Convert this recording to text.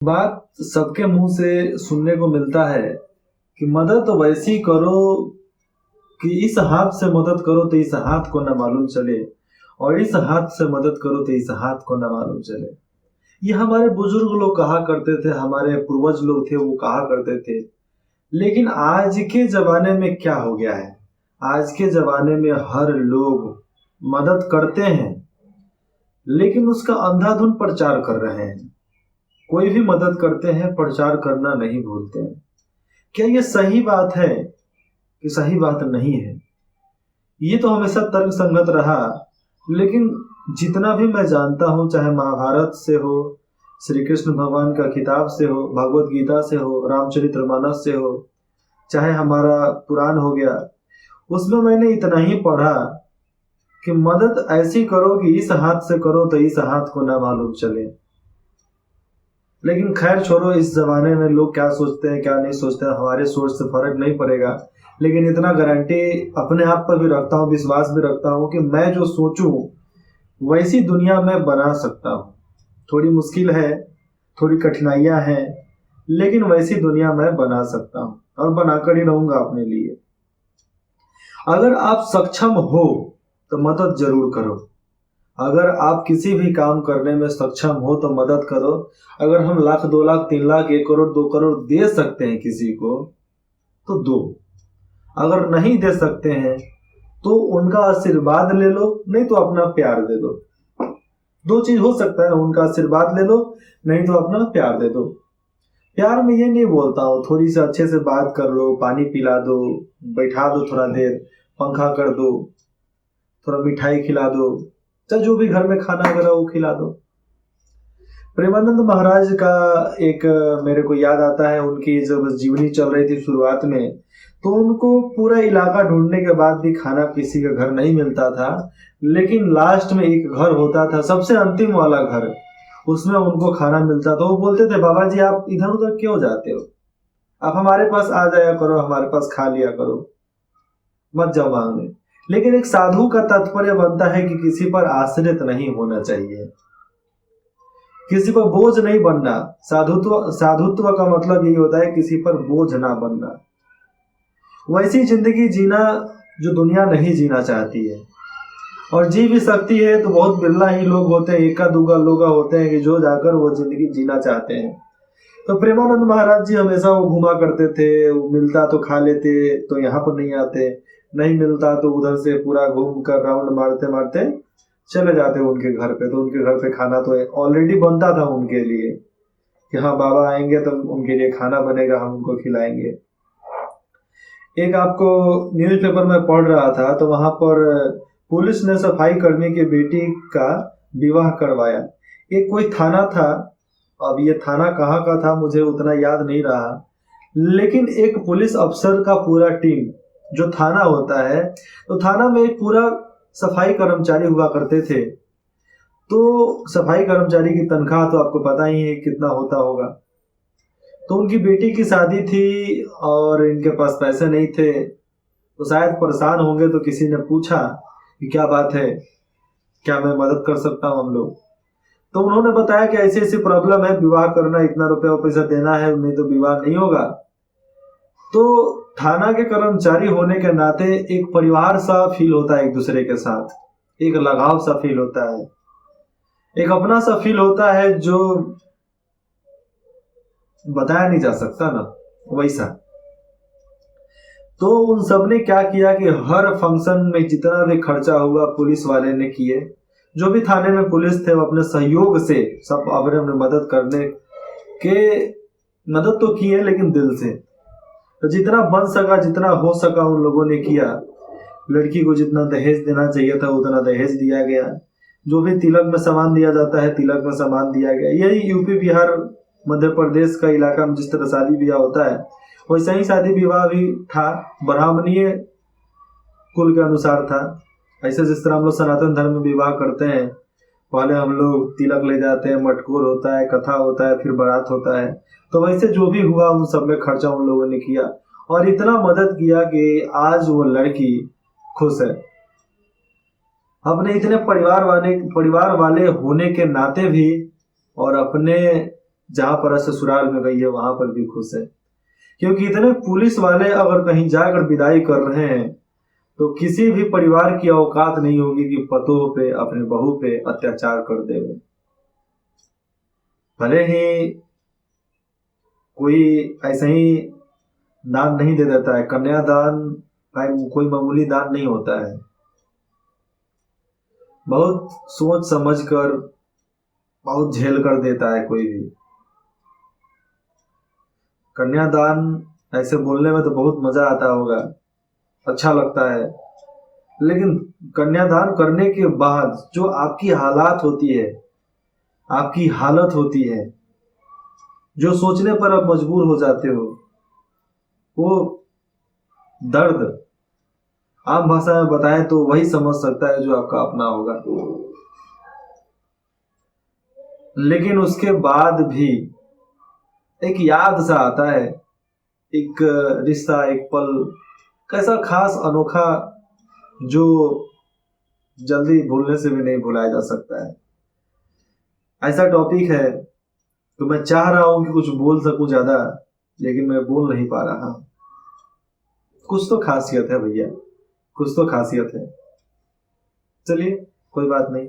बात सबके मुंह से सुनने को मिलता है कि मदद तो वैसी करो कि इस हाथ से मदद करो तो इस हाथ को न मालूम चले, और इस हाथ से मदद करो तो इस हाथ को न मालूम चले। ये हमारे बुजुर्ग लोग कहा करते थे, हमारे पूर्वज लोग थे वो कहा करते थे। लेकिन आज के जमाने में क्या हो गया है? आज के जमाने में हर लोग मदद करते हैं, लेकिन उसका अंधाधुंध प्रचार कर रहे हैं। कोई भी मदद करते हैं, प्रचार करना नहीं भूलते हैं। क्या ये सही बात है कि सही बात नहीं है? ये तो हमेशा तर्क संगत रहा। लेकिन जितना भी मैं जानता हूँ, चाहे महाभारत से हो, श्री कृष्ण भगवान का किताब से हो, भगवत गीता से हो, रामचरितमानस से हो, चाहे हमारा पुराण हो गया, उसमें मैंने इतना ही पढ़ा कि मदद ऐसी करो कि इस हाथ से करो तो इस हाथ को ना मालूम चले। लेकिन खैर छोड़ो, इस जमाने में लोग क्या सोचते हैं क्या नहीं सोचते हैं, हमारे सोच से फर्क नहीं पड़ेगा। लेकिन इतना गारंटी अपने आप पर भी रखता हूँ, विश्वास भी रखता हूँ कि मैं जो सोचूं वैसी दुनिया में बना सकता हूँ। थोड़ी मुश्किल है, थोड़ी कठिनाइयां हैं, लेकिन वैसी दुनिया मैं बना सकता हूँ और बनाकर ही रहूंगा अपने लिए। अगर आप सक्षम हो तो मदद जरूर करो। अगर आप किसी भी काम करने में सक्षम हो तो मदद करो। अगर हम लाख, 2 लाख, 3 लाख, 1 करोड़, 2 करोड़ दे सकते हैं किसी को तो दो। अगर नहीं दे सकते हैं तो उनका आशीर्वाद ले लो, नहीं तो अपना प्यार दे दो। दो चीज हो सकता है, उनका आशीर्वाद ले लो, नहीं तो अपना प्यार दे दो। प्यार में ये नहीं बोलता हूँ, थोड़ी सी अच्छे से बात कर लो, पानी पिला दो, बैठा दो थोड़ा देर, पंखा कर दो, थोड़ा मिठाई खिला दो, चाहे जो भी घर में खाना वगैरह वो खिला दो। प्रेमानंद महाराज का एक मेरे को याद आता है, उनकी जब जीवनी चल रही थी शुरुआत में, तो उनको पूरा इलाका ढूंढने के बाद भी खाना किसी का घर नहीं मिलता था। लेकिन लास्ट में एक घर होता था, सबसे अंतिम वाला घर, उसमें उनको खाना मिलता था। वो बोलते थे, बाबा जी आप इधर उधर क्यों जाते हो, आप हमारे पास आ जाया करो, हमारे पास खा लिया करो, मत जाओ मांगने। लेकिन एक साधु का तात्पर्य बनता है कि किसी पर आश्रित नहीं होना चाहिए, किसी पर बोझ नहीं बनना। साधुत्व का मतलब यही होता है किसी पर बोझ ना बनना। वैसी जिंदगी जीना जो दुनिया नहीं जीना चाहती है, और जी भी सकती है तो बहुत बिरला ही लोग होते हैं, एका दूगा लोग होते हैं कि जो जाकर वो जिंदगी जीना चाहते हैं। तो प्रेमानंद महाराज जी हमेशा वो घुमा करते थे, वो मिलता तो खा लेते, तो यहाँ पर नहीं आते, नहीं मिलता तो उधर से पूरा घूम कर राउंड मारते मारते चले जाते उनके घर पे। तो उनके घर पे खाना तो ऑलरेडी बनता था उनके लिए कि हाँ बाबा आएंगे तो उनके लिए खाना बनेगा, हम उनको खिलाएंगे। एक आपको न्यूज़पेपर में पढ़ रहा था, तो वहां पर पुलिस ने सफाई कर्मी की बेटी का विवाह करवाया। ये कोई थाना था, अब ये थाना कहाँ का था मुझे उतना याद नहीं रहा, लेकिन एक पुलिस अफसर का पूरा टीम, जो थाना होता है, तो थाना में एक पूरा सफाई कर्मचारी हुआ करते थे। तो सफाई कर्मचारी की तनख्वाह तो आपको पता ही है कितना होता होगा। तो उनकी बेटी की शादी थी और इनके पास पैसे नहीं थे, तो शायद परेशान होंगे, तो किसी ने पूछा कि क्या बात है, क्या मैं मदद कर सकता हूँ हम लोग। तो उन्होंने बताया कि ऐसी ऐसी प्रॉब्लम है, विवाह करना, इतना रुपया पैसा देना है, नहीं तो विवाह नहीं होगा। तो थाना के कर्मचारी होने के नाते एक परिवार सा फील होता है, एक दूसरे के साथ एक लगाव सा फील होता है, एक अपना सा फील होता है जो बताया नहीं जा सकता ना, वैसा। तो उन सब ने क्या किया कि हर फंक्शन में जितना भी खर्चा हुआ पुलिस वाले ने किए। जो भी थाने में पुलिस थे वो अपने सहयोग से सब अपने मदद करने के मदद तो किए, लेकिन दिल से। तो जितना बन सका, जितना हो सका उन लोगों ने किया। लड़की को जितना दहेज देना चाहिए था उतना दहेज दिया गया। जो भी तिलक में सामान दिया जाता है तिलक में सामान दिया गया। यही यूपी बिहार मध्य प्रदेश का इलाका में जिस तरह शादी विवाह होता है वैसा ही शादी विवाह भी था, ब्राह्मणीय कुल के अनुसार था। ऐसे जिस तरह हम लोग सनातन धर्म में विवाह करते हैं, पहले हम लोग तिलक ले जाते हैं, मटकोर होता है, कथा होता है, फिर बारात होता है। तो वैसे जो भी हुआ उन सब में खर्चा उन लोगों ने किया और इतना मदद किया कि आज वो लड़की खुश है। अपने इतने परिवार वाले होने के नाते भी और अपने जहां पर ससुराल में गई है वहां पर भी खुश है। क्योंकि इतने पुलिस वाले अगर कहीं जाकर विदाई कर रहे हैं तो किसी भी परिवार की औकात नहीं होगी कि पतों पे अपने बहू पे अत्याचार कर दे। भले ही कोई ऐसे ही दान नहीं दे देता है, कन्यादान कोई मामूली दान नहीं होता है। बहुत सोच समझ कर, बहुत झेल कर देता है कोई भी कन्यादान। ऐसे बोलने में तो बहुत मजा आता होगा, अच्छा लगता है, लेकिन कन्यादान करने के बाद जो आपकी हालात होती है, आपकी हालत होती है, जो सोचने पर आप मजबूर हो जाते हो, वो दर्द आम भाषा में बताएं तो वही समझ सकता है जो आपका अपना होगा। लेकिन उसके बाद भी एक याद सा आता है, एक रिश्ता, एक पल कैसा खास अनोखा जो जल्दी भूलने से भी नहीं भुलाया जा सकता है। ऐसा टॉपिक है तो मैं चाह रहा हूं कि कुछ बोल सकूं ज्यादा, लेकिन मैं बोल नहीं पा रहा। कुछ तो खासियत है भैया, कुछ तो खासियत है। चलिए कोई बात नहीं।